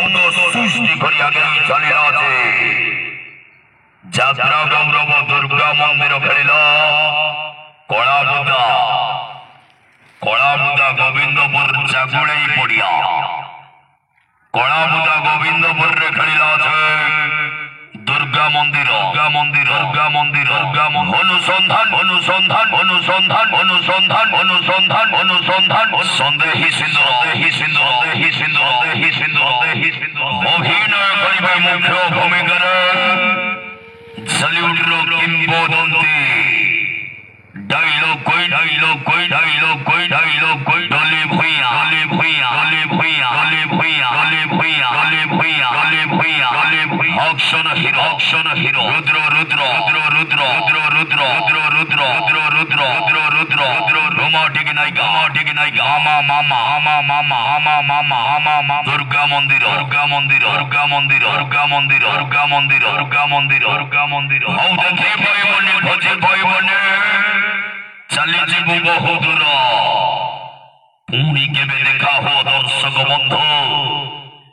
କିମ୍ବଦ ସୃଷ୍ଟି କରି ଆଗେଇ ଚାଲିଲା ଯାତ୍ରା ଗୌରବ ଦୁର୍ଗା ମନ୍ଦିର ଖେଳିଲା କଳାବୁଦା ଗୋବିନ୍ଦପୁର ଚାଗୁଳେଇ ପଡ଼ିଆ କଳାବୁଦା ଗୋବିନ୍ଦପୁରରେ ଖେଳିଲା ଦୁର୍ଗା ମନ୍ଦିର ଅନୁସନ୍ଧାନ ସନ୍ଦେହୀ ସିନ୍ଦୁର ଅଭିନୟ କରିବା ମୁଖ୍ୟ ଭୂମିକାରେ ସଲ୍ୟୁଟ୍ର କିମ୍ବଦନ୍ତୀ डायलॉग कोई डोली भुइया ऑक्शन हीरो रुद्र रोमांटिक नायिका आमा दुर्गा मंदिर हौ देखे पाइबने खोजे पाइबने चली जीवु बहु दूर पुणी केबे देखा हो दर्शक बंधु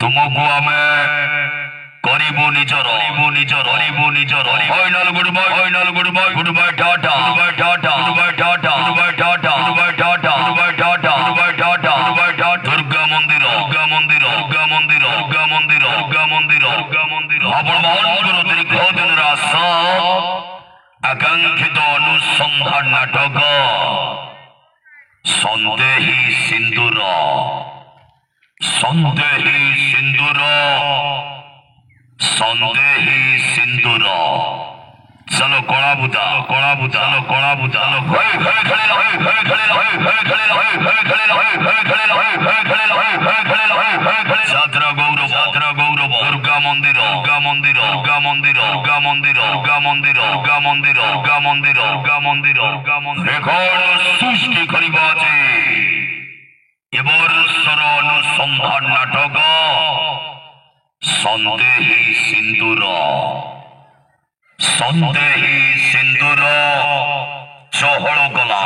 तुमको आमे करिबु निजर final goodbye tata Durga मंदिर आपण मानकर दीर्घ दिन आशा आकांक्षित अनुसंधान नाटक सन्देही सिंदूर चलो कलाबुदा যাত্রা গৌরব দুর্গা মন্দির রেকর্ড সৃষ্টি করিবা যে এবার সর অনুসন্ধান নাটক সন্দেহী সিন্দুর চহল গলা